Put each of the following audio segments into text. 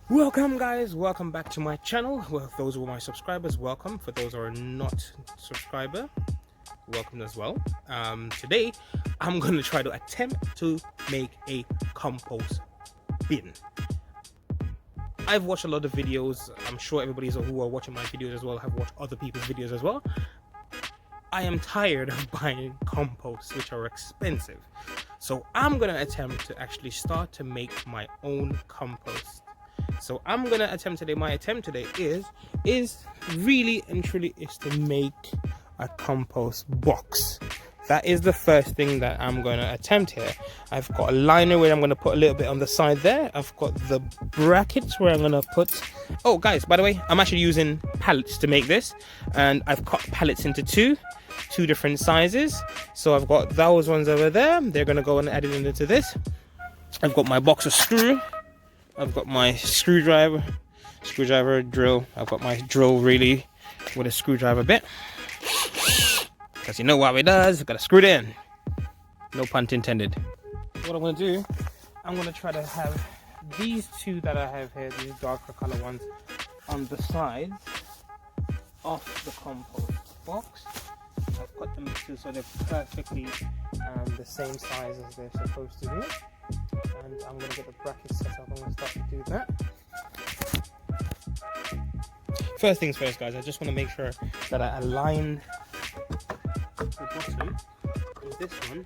Welcome guys, welcome back to my channel. Well, those who are my subscribers, welcome. For those who are not subscriber, welcome as well. Today I'm going to try to attempt to make a compost bin. I've watched a lot of videos. I'm sure everybody who are watching my videos as well have watched other people's videos as well. I am tired of buying composts, which are expensive. So I'm going to attempt to actually start to make my own compost. So I'm going to attempt today, my attempt today is really and truly is to make a compost box. That is the first thing that I'm going to attempt here. I've got a liner where I'm going to put a little bit on the side there. I've got the brackets where I'm going to put... Oh guys, by the way, I'm actually using pallets to make this. And I've cut pallets into two different sizes. So I've got those ones over there. They're going to go and add it into this. I've got my box of screw. I've got my screwdriver, drill. I've got my drill really with a screwdriver bit. Because you know what it does, I've got to screw it in. No pun intended. What I'm going to do, I'm going to try to have these two that I have here, these darker color ones, on the sides of the compost box. I've cut them to so they're perfectly the same size as they're supposed to be. And I'm going to get the brackets set up. I'm going to start to do that. First things first, guys, I just want to make sure that I align the bottom of this one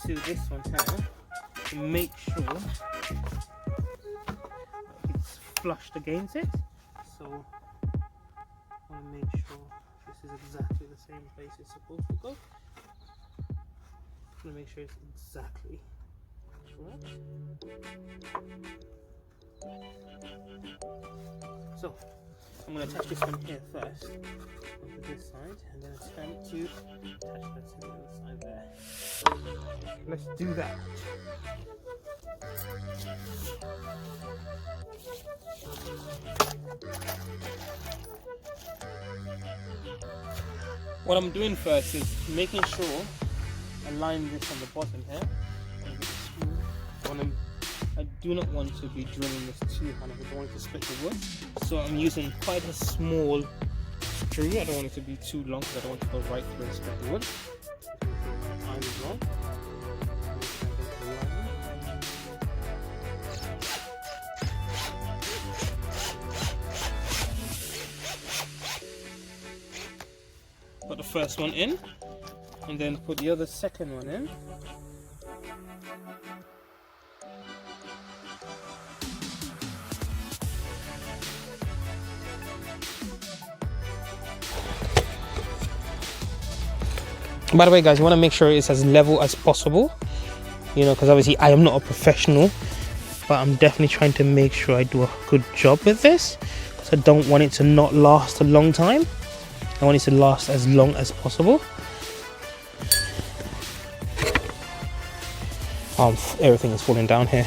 to this one here to make sure it's flushed against it. So I want to make sure this is exactly the same place it's supposed to go. I want to make sure it's exactly correct. So I'm going to attach this one here first onto this side and then attempt to attach that to the other side there. Let's do that. What I'm doing first is making sure I line this on the bottom here. I do not want to be drilling this too hard. I don't want it to split the wood. So I'm using quite a small screw. I don't want it to be too long because I don't want it to go right through and split the wood. Time is long. Put the first one in and then put the other second one in. By the way, guys, you want to make sure it's as level as possible, you know, because obviously I am not a professional, but I'm definitely trying to make sure I do a good job with this because I don't want it to not last a long time. I want it to last as long as possible. Everything is falling down here.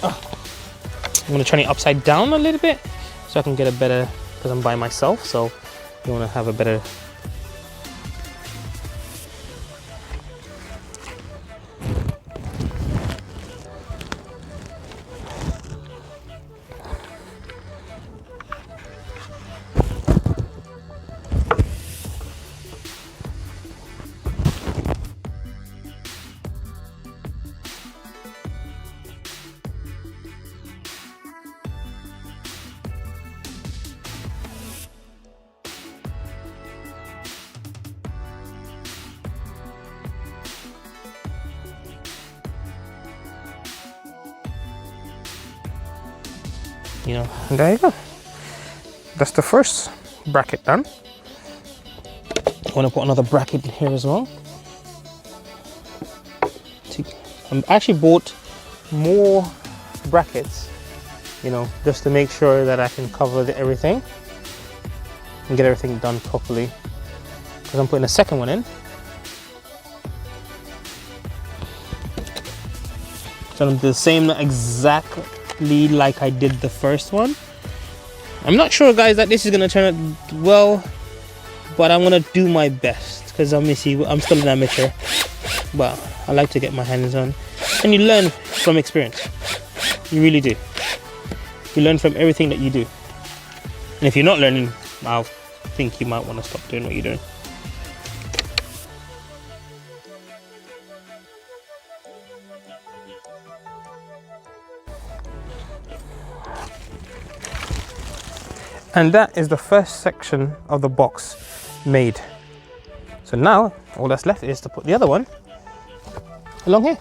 I'm going to turn it upside down a little bit so I can get a better, because I'm by myself, so you want to have a better... You know, and there you go. That's the first bracket done. I want to put another bracket in here as well. I actually bought more brackets, you know, just to make sure that I can cover everything and get everything done properly. Because I'm putting a second one in. So I'm the same exactly like I did the first one. I'm not sure, guys, that this is going to turn out well, but I'm going to do my best because obviously I'm still an amateur, but I like to get my hands on, and you learn from experience. You really do. You learn from everything that you do. And if you're not learning, I think you might want to stop doing what you're doing. And that is the first section of the box made. So now all that's left is to put the other one along here.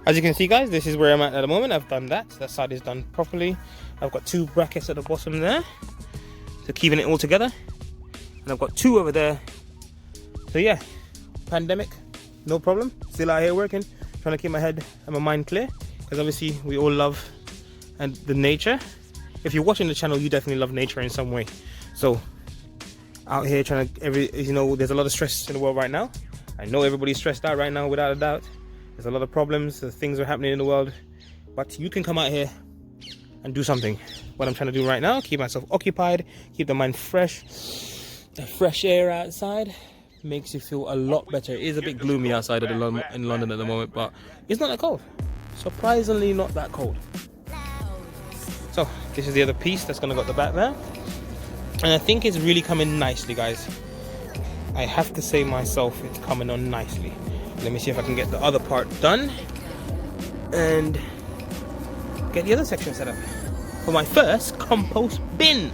As you can see, guys, this is where I'm at the moment. I've done that. That side is done properly. I've got 2 brackets at the bottom there, so keeping it all together. And I've got 2 over there. So yeah, pandemic, no problem. Still out here working, trying to keep my head and my mind clear. Because obviously we all love the nature. If you're watching the channel, you definitely love nature in some way. So out here trying to, you know, there's a lot of stress in the world right now. I know everybody's stressed out right now, without a doubt. There's a lot of problems, things are happening in the world, but you can come out here and do something. What I'm trying to do right now, keep myself occupied, keep the mind fresh. The fresh air outside makes you feel a lot better. It is a bit gloomy outside in London at the moment, but it's not that cold. Surprisingly not that cold. So this is the other piece that's gonna go at the back there. And I think it's really coming nicely, guys. I have to say myself, it's coming on nicely. Let me see if I can get the other part done and get the other section set up for my first compost bin.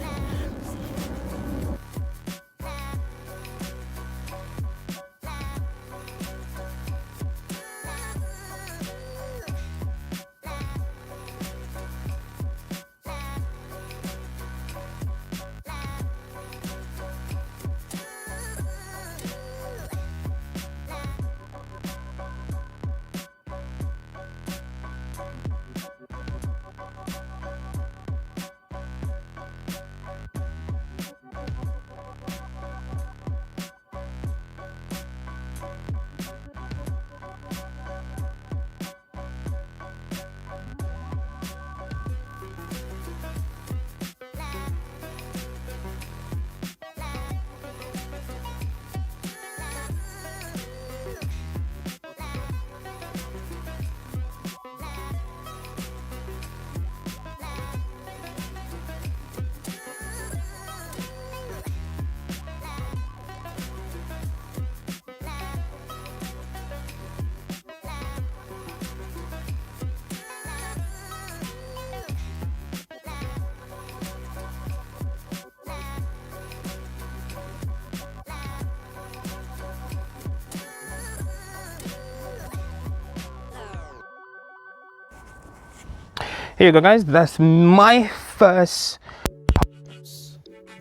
Here you go, guys. That's my first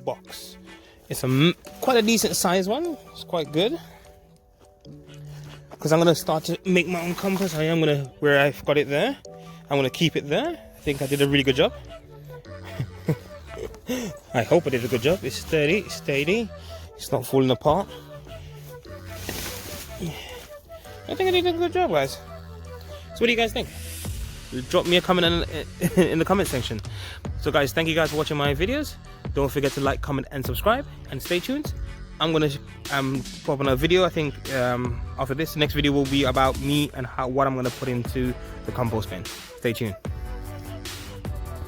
box. It's quite a decent size one. It's quite good. Because I'm going to start to make my own compost. Where I've got it there, I'm going to keep it there. I think I did a really good job. I hope I did a good job. It's sturdy, it's steady. It's not falling apart. I think I did a good job, guys. So what do you guys think? Drop me a comment in the comment section. So guys, thank you guys for watching my videos. Don't forget to like, comment and subscribe, and stay tuned. I'm gonna pop on a video. I think after this, the next video will be about me and what I'm gonna put into the compost bin. Stay tuned.